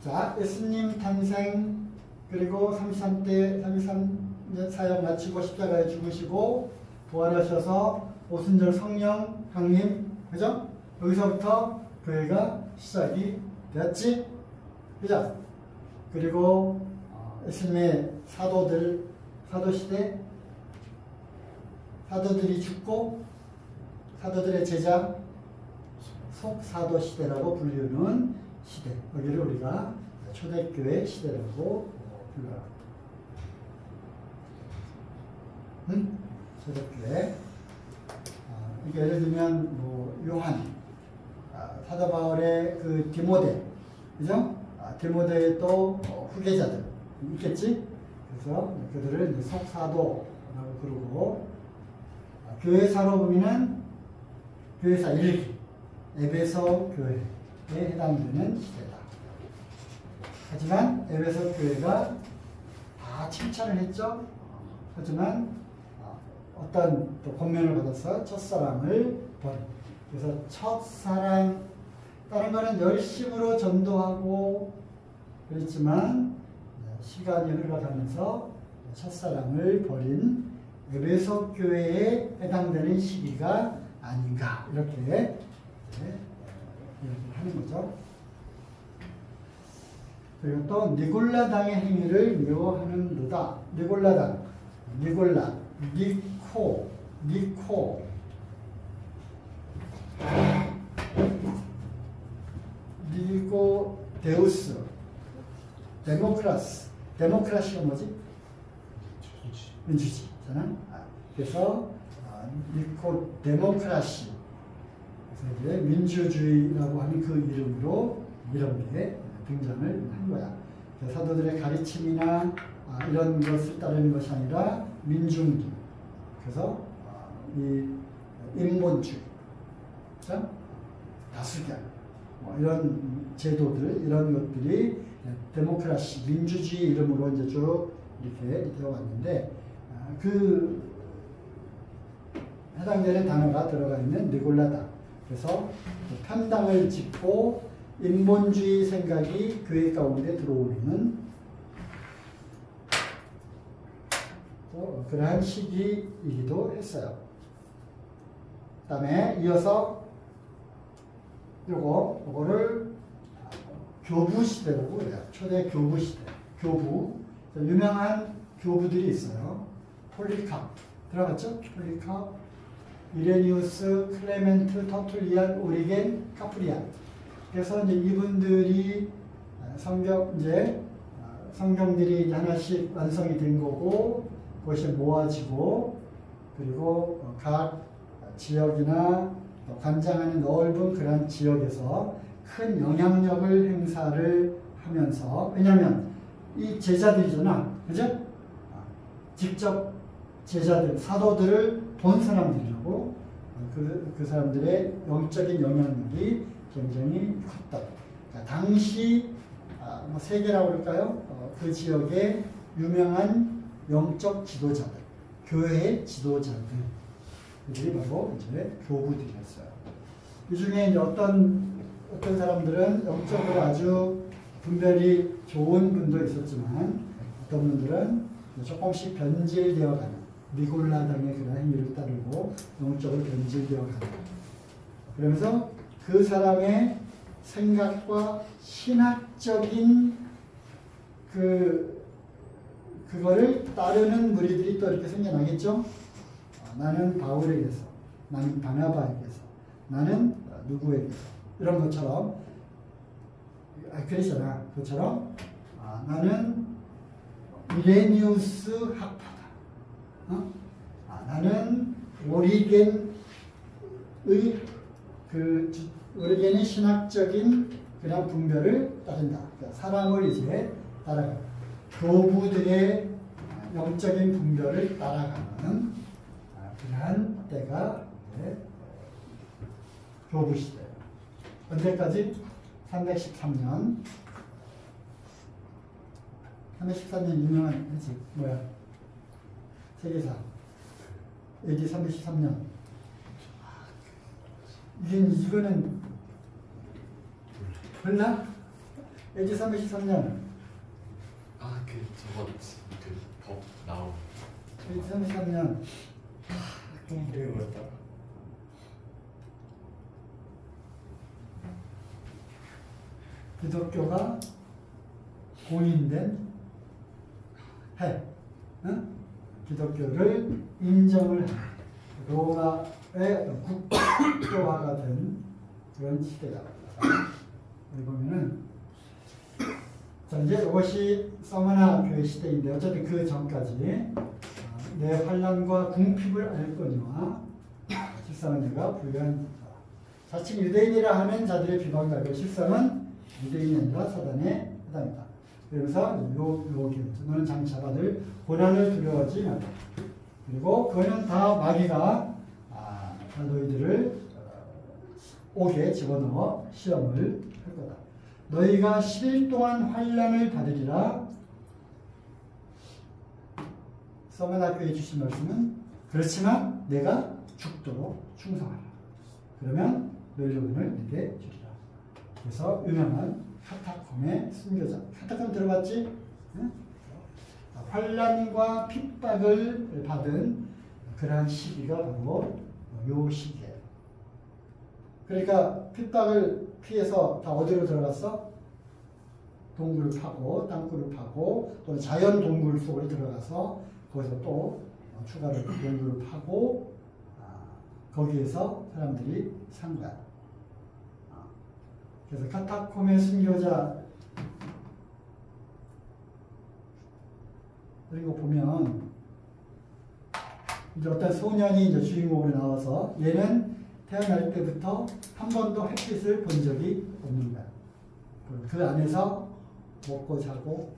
자, 예수님 탄생 그리고 33년 사역 마치고 십자가에 죽으시고 부활하셔서 오순절 성령 강림, 그죠? 여기서부터 교회가 시작이 되었지, 그죠? 그리고 예수님의 사도시대, 사도들이 죽고 사도들의 제자 속사도시대라고 불리는 시대, 여기를 우리가 초대교회 시대라고 불러요. 초대교회. 그러니까 예를 들면 뭐 요한, 사도 바울의 그 디모데, 그죠? 디모데의 또 후계자들 있겠지? 그래서 그들을 이제 속사도라고 부르고, 교회사로 보면은 교회사 1기, 에베소 교회에 해당되는 시대다. 하지만 에베소 교회가 다 칭찬을 했죠. 하지만 어떤 또 권면을 받아서 첫사랑을 버린. 그래서 첫사랑, 다른 거는 열심으로 전도하고 그랬지만 시간이 흘러가면서 첫사랑을 버린 에베소 교회에 해당되는 시기가 아닌가, 이렇게 하는 거죠. 그리고 또 니골라당의 행위를 미워하는도다. 니골라당, 니골라, 니코, 니고데우스, 데모크라시가 뭐지? 민주주의잖아. 그래서 니코데모크라시, 그래서 이제 민주주의라고 하는 그 이름으로 이런 게 등장을 한 거야. 사도들의 가르침이나 이런 것을 따르는 것이 아니라 민중주의. 그래서 이 인본주의, 그렇죠? 다수결, 뭐 이런 제도들, 이런 것들이 데모크라시, 민주주의 이름으로 이제 쭉 이렇게 되어 왔는데, 그 해당되는 단어가 들어가 있는 니골라다. 그래서 편당을 짚고 인본주의 생각이 교회 가운데 들어오는 그러한 시기이기도 했어요. 그 다음에 이어서 요거를 교부시대라고 해요. 초대 교부시대. 교부. 유명한 교부들이 있어요. 폴리카프. 들어갔죠? 폴리카프, 이레니우스, 클레멘트, 터툴리안, 오리겐, 카프리안. 그래서 이제 이분들이 성경들이 하나씩 완성이 된 거고, 그것이 모아지고, 그리고 각 지역이나 관장하는 넓은 그런 지역에서 큰 영향력을 행사를 하면서, 왜냐하면 이 제자들이잖아, 그죠? 직접 제자들, 사도들을 본 사람들이라고, 그 사람들의 영적인 영향력이 굉장히 컸다. 그러니까 당시 세계라고 그럴까요? 그 지역의 유명한 영적 지도자들, 교회의 지도자들이 바로 이제 교부들이었어요. 이 중에 이제 어떤 사람들은 영적으로 아주 분별이 좋은 분도 있었지만, 어떤 분들은 조금씩 변질되어가는, 니골라당의 그런 행위를 따르고 영적으로 변질되어가는. 그러면서 그 사람의 생각과 신학적인 그거를 따르는 무리들이 또 이렇게 생겨나겠죠. 나는 바울에게서, 나는 바나바에게서, 나는 누구에게서, 이런 것처럼, 그러잖아. 그것처럼 나는 이레니우스 학파다. 나는 오리겐의 오리겐의 신학적인 그런 분별을 따른다. 그러니까 사람을 이제 따라가, 교부들의 영적인 분별을 따라가는 그러한 때가 교부 시대예요. 언제까지? 313년. 314년 유명한 그치 뭐야 세계사 AD 313년 이거는 몰라? AD 313년 저거 법 나온. AD 313년 이게 뭐였다? 기독교가 공인된 해, 응? 기독교를 인정을 한 로마의 국교화가 된 그런 시대다. 여기 보면은 자 이제 이것이 서머나 교회 시대인데 어쨌든 그 전까지 내 환난과 궁핍을 알거니와 실상은 내가 불의한 자칭 유대인이라 하는 자들의 비방과 실상은 유대인이 아니라 사단의 해당이다. 그러면서 요기 너는 장차 받을 고난을 두려워하지 말라. 그리고 그거는 다 마귀가 너희들을 옥에 집어넣어 시험을 할 거다. 너희가 10일 동안 환난을 받으리라. 서머나교에 주신 말씀은 그렇지만 내가 죽도록 충성하라. 그러면 너희 영혼을 내게 주리라. 그래서 유명한 카타콤의 순교자. 카타콤 들어봤지? 응? 환난과 핍박을 받은 그러한 시기가 바로 요 시기예요. 그러니까 핍박을 피해서 다 어디로 들어갔어? 동굴을 파고 땅굴을 파고 또는 자연 동굴 속으로 들어가서 거기서 또 추가로 동굴을 파고 거기에서 사람들이 산 거야. 그래서 카타콤의 순교자 그리고 보면 이제 어떤 소년이 이제 주인공으로 나와서 얘는 태어날 때부터 한 번도 햇빛을 본 적이 없는 거야. 그 안에서 먹고 자고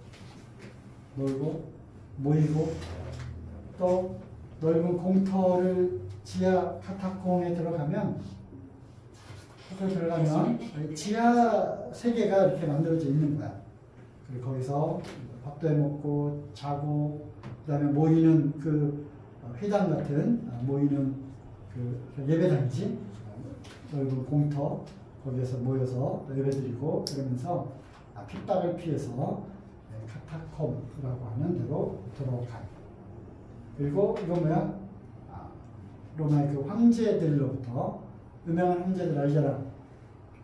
놀고 모이고 또 넓은 공터를 지하 카타콤에 들어가면 지하 세계가 이렇게 만들어져 있는 거야. 그리고 거기서 밥도 해 먹고 자고 그다음에 모이는 그 회당 같은 모이는 그 예배당이지 넓은 공터 거기에서 모여서 예배드리고 그러면서 핍박을 피해서 카타콤이라고 하는 데로 들어간. 그리고 이거 뭐야? 로마의 그 황제들로부터 유명한 황제들 알잖아.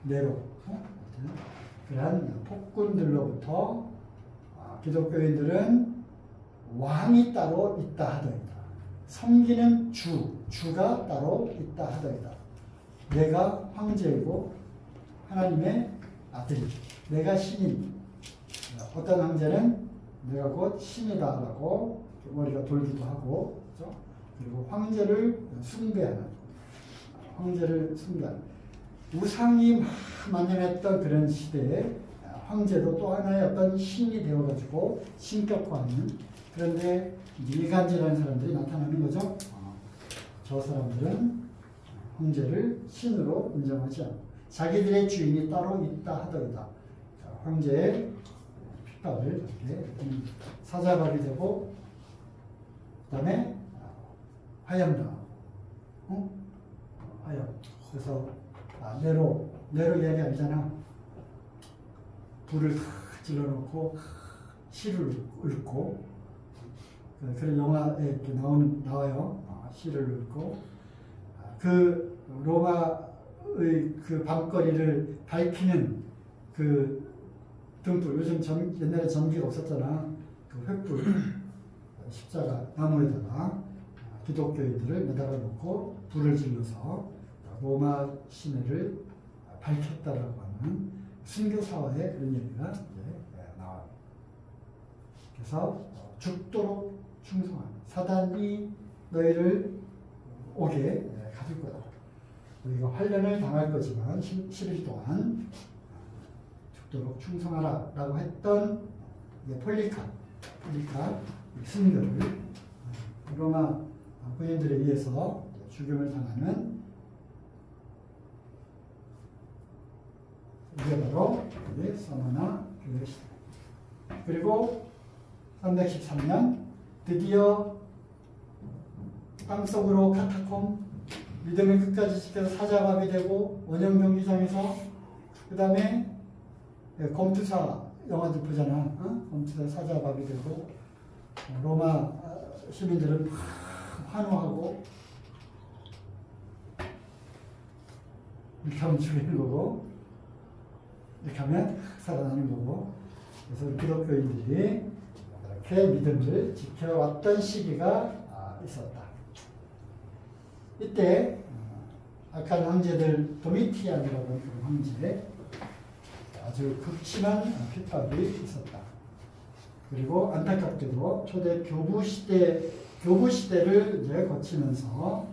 네로. 그러한 폭군들로부터 기독교인들은 왕이 따로 있다 하더이다. 섬기는 주가 따로 있다 하더이다. 내가 황제이고 하나님의 아들이다. 내가 신인. 어떤 황제는 내가 곧 신이다라고 머리가 돌기도 하고, 그렇죠? 그리고 황제를 숭배하는, 황제를 숭배하는 우상이 만연했던 그런 시대에 황제도 또 하나의 어떤 신이 되어가지고 신격화하는. 그런데 이간질하는 사람들이 나타나는 거죠. 저 사람들은 황제를 신으로 인정하지 않고 자기들의 주인이 따로 있다 하더이다. 황제의 핍박을 이렇게 사자박이 되고 그 다음에 화염당, 화염. 그래서 네로 이야기 아니잖아. 불을 다 질러놓고 시를 읊고 그런 영화에 이렇게 나와요. 시를 읊고 그 로마의 그 밤거리를 밝히는 그 등불, 요즘 옛날에 전기가 없었잖아. 그 횃불, 십자가 나무에다가 기독교인들을 매달아 놓고 불을 질러서 로마 시내를 밝혔다라고 하는 순교사화의 그런 얘기가 나와요. 그래서 죽도록 충성하는 사단이 너희를 오게 가질 거다. 너희가 환련을 당할 거지만 10일 동안 죽도록 충성하라 라고 했던 폴리카 순교를 로마 군인들에 의해서 죽임을 당하는 이게 바로 서머나 교회 시대. 그리고 313년 드디어 땅속으로 카타콤 믿음을 끝까지 지켜서 사자밥이 되고 원형 경기장에서 그 다음에 검투사 영화들 보잖아. 어? 검투사 사자밥이 되고 로마 시민들은 환호하고 이렇게 하면 죽이는 거고 이렇게 하면 살아나는 거고 그래서 기독교인들이 이렇게 믿음을 지켜왔던 시기가 있었다. 이때 아칸 황제들 도미티안이라고 하는 그런 황제 아주 극심한 핍박이 있었다. 그리고 안타깝게도 초대 교부 시대를 이제 거치면서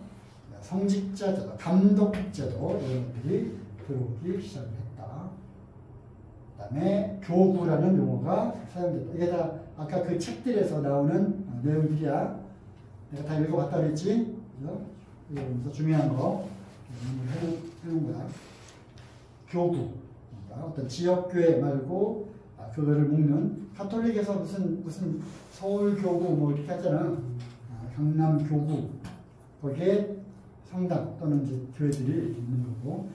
성직자제도, 감독제도 이런 것들이 들어오기 시작을 했다. 그 다음에 교부라는 용어가 사용됐다. 이게 다 아까 그 책들에서 나오는 내용들이야. 내가 다 읽어봤다 그랬지? 그래서 중요한 거 해놓은 거야. 교부. 어떤 지역교회 말고 그거를 묶는 가톨릭에서 무슨 서울교구 뭐 이렇게 하잖아. 강남교구. 거기에 성당 또는 이제 교회들이 있는 거고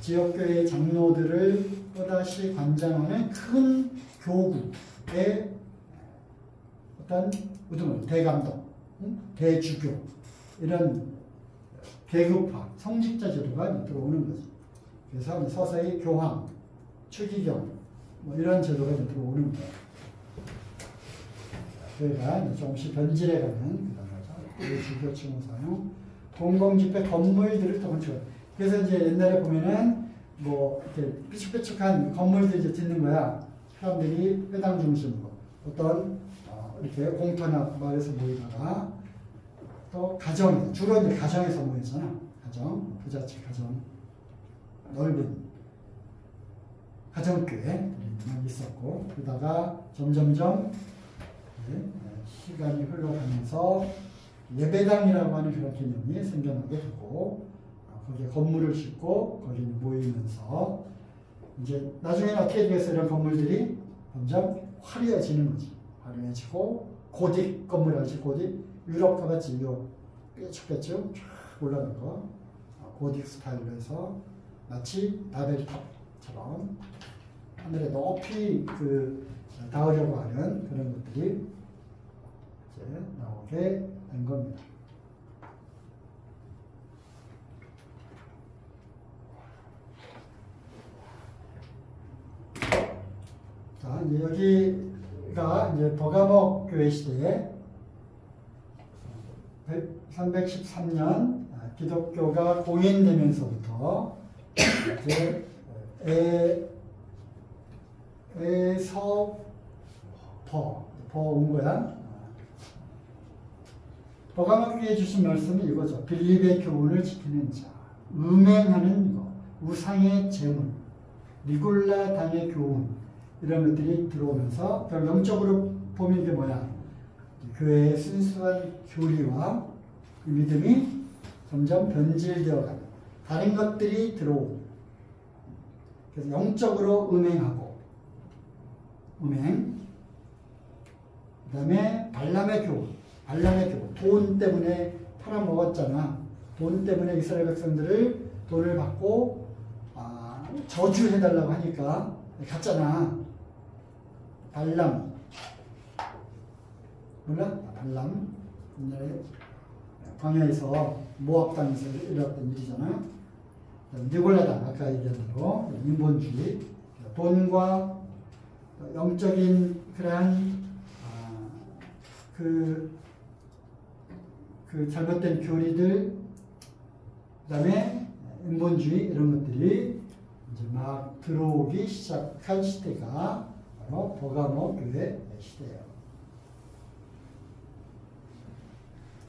지역교회 장로들을 또다시 관장하는 큰 교구의 어떤 우두머리, 대감독, 대주교 이런 계급화, 성직자 제도가 들어오는 거지. 그래서 서서히 교황, 추기경 뭐 이런 제도가 들어오는 거야. 교회가 조금씩 변질해가는 그런 거죠. 대주교 칭호 사용, 공공집회 건물들을 또 건축. 그래서 이제 옛날에 보면은 뭐 이렇게 삐죽삐죽한 건물들 이제 짓는 거야. 사람들이 회당 중심으로 어떤 이렇게 공터나 마을에서 모이다가 또 가정, 주로 이제 가정에서 모이잖아. 가정, 부잣집 가정, 넓은 가정교회 있었고 그러다가 점점점 시간이 흘러가면서 예배당이라고 하는 그런 개념이 생겨나게 되고 거기에 건물을 짓고 거기에 모이면서 이제 나중에는 어떻게 되겠어요? 이런 건물들이 점점 화려해지는 거지. 화려해지고 고딕 건물 알지? 고딕 유럽 가봤지? 요 삐쭉삐쭉 쫙 올라가는 거 고딕 스타일로 해서 마치 바벨탑처럼 하늘에 높이 닿으려고 하는 그런 것들이 이제 나오게 된 겁니다. 자, 여기가 이제 버가목 교회 시대에 313년 기독교가 공인되면서부터 이제 버 온 거야. 버가목 교회에 주신 말씀이 이거죠. 빌립의 교훈을 지키는 자, 음행하는 것, 우상의 제물, 니골라 당의 교훈 이런 것들이 들어오면서 결국 영적으로 보면 이게 뭐야? 교회의 순수한 교리와 믿음이 점점 변질되어가는 다른 것들이 들어오고 그래서 영적으로 음행하고 음행 그 다음에 발람의 교훈 돈 때문에 팔아먹었잖아. 돈 때문에 이스라엘 백성들을 돈을 받고 저주해달라고 하니까 갔잖아. 발람 몰라? 발람 옛날에 광야에서 모압 땅에서 일어났던 일이잖아. 니골라당 아까 얘기한 대로 인본주의 돈과 영적인 그러한 그 잘못된 교리들 그다음에 인본주의 이런 것들이 이제 막 들어오기 시작한 시대가 바로 버가모 교회 시대예요.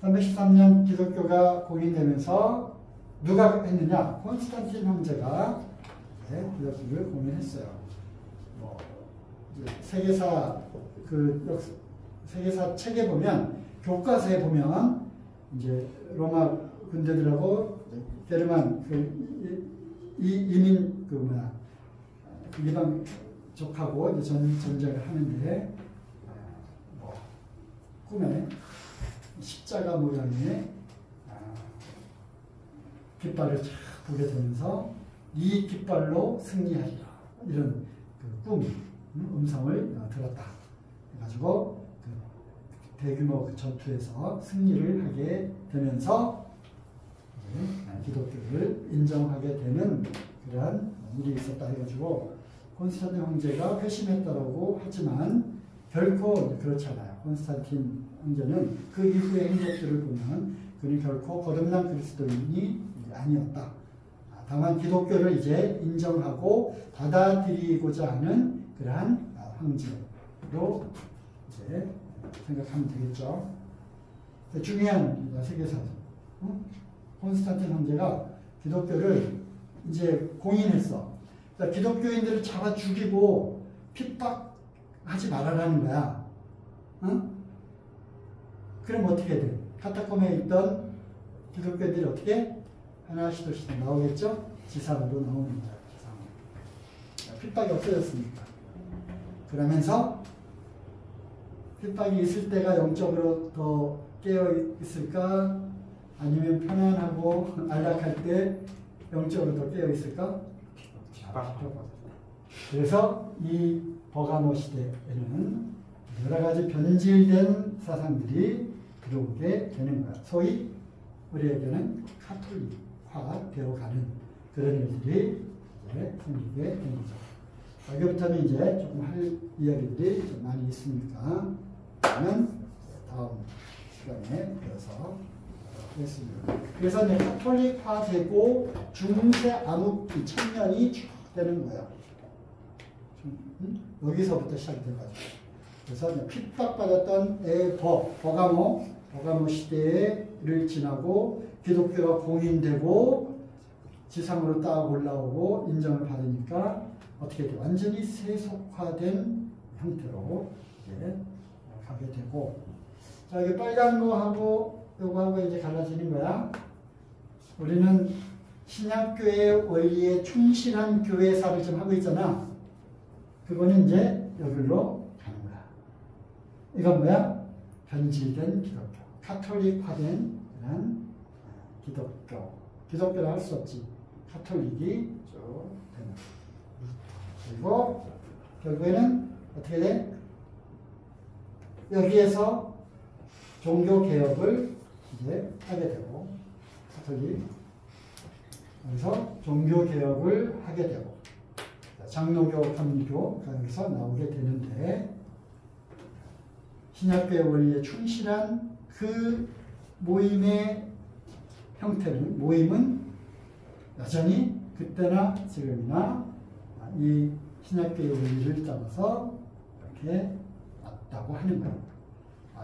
313년 기독교가 공인되면서 누가 했느냐? 콘스탄틴 황제가 기독교를 공인했어요. 세계사 세계사 책에 보면 교과서에 보면 이제 로마 군대들하고 게르만 이민 이방족하고 전쟁을 하는데 꿈에 십자가 모양의 깃발을 쫙 보게 되면서 이 깃발로 승리하리라 이런 그 꿈, 음성을 들었다. 그래가지고 그 대규모 그 전투에서 승리를 하게 되면서 기독교를 인정하게 되는 그러한 일이 있었다 해가지고 콘스탄틴 황제가 회심했다라고 하지만 결코 그렇지 않아요. 콘스탄틴 황제는 그 이후의 행적들을 보면 그는 결코 거듭난 그리스도인이 아니었다. 다만 기독교를 이제 인정하고 받아들이고자 하는 그러한 황제로 이제 생각하면 되겠죠. 중요한 세계사죠. 콘스탄틴 황제가 기독교를 이제 공인했어. 그러니까 기독교인들을 잡아 죽이고 핍박하지 말아라는 거야. 그럼 어떻게 돼? 카타콤에 있던 기독교인들이 어떻게? 하나씩 나오겠죠? 지상으로 나오는 거야. 지상으로. 핍박이 없어졌으니까. 그러면서 핍박이 있을 때가 영적으로 더 깨어 있을까? 아니면 편안하고 안락할 때 영적으로 더 깨어 있을까? 그래서 이 버가모 시대에는 여러 가지 변질된 사상들이 들어오게 되는 거야. 소위 우리에게는 카톨릭화 되어가는 그런 일들이 이제 생기게 된 거죠. 여기부터는 이제 조금 할 이야기들이 좀 많이 있으니까 그러면 다음 시간에 이어서 하겠습니다. 그래서 이제 카톨릭화 되고 중세 암흑기 천년이 쭉 되는 거예요. 여기서부터 시작이 돼가지고. 그래서 핍박받았던 버가모 시대를 지나고 기독교가 공인되고 지상으로 딱 올라오고 인정을 받으니까 어떻게 돼? 완전히 세속화된 형태로 이제 가게 되고. 자, 여기 빨간 거하고 요거하고 이제 갈라지는 거야. 우리는 신약교회 원리에 충실한 교회사를 좀 하고 있잖아. 그거는 이제 여기로 가는 거야. 이건 뭐야? 변질된 기독교. 카톨릭화된 그런 기독교. 기독교를 할 수 없지. 카톨릭이 쭉 되는 거야. 그리고 결국에는 어떻게 돼? 여기에서 종교개혁을 이제 하게 되고, 카톨릭. 그래서 종교개혁을 하게 되고, 장로교, 감리교가 여기서 나오게 되는데, 신약교회 원리에 충실한 그 모임의 형태는, 모임은 여전히 그때나 지금이나 이 신약교회 원리를 따라서 이렇게 왔다고 하는 거예요.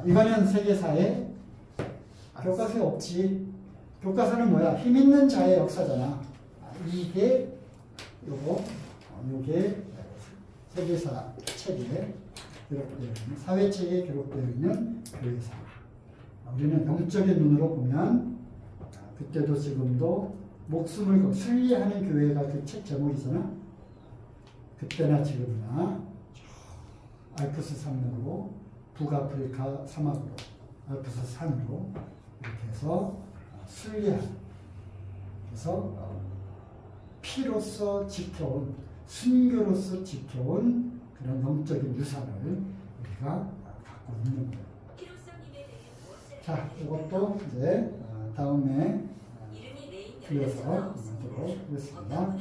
이거는 세계사에 교과서에 없지. 교과서는 뭐야? 힘 있는 자의 역사잖아. 이게 요게 세계사 책에 기록되어 있는, 사회책에 기록되어 있는 교회사. 우리는 영적인 눈으로 보면 그때도 지금도 목숨을 걸고 순리하는 교회가 그 책 제목이잖아. 그때나 지금이나 알프스 산맥으로, 북아프리카 사막으로, 알프스 산으로 이렇게 해서 순리한, 그래서 피로서 지켜온, 순교로서 지켜온 그런 영적인 유산을 우리가 갖고 있는 거예요. 자, 이것도 이제 다음에 이어서 하도록 하겠습니다.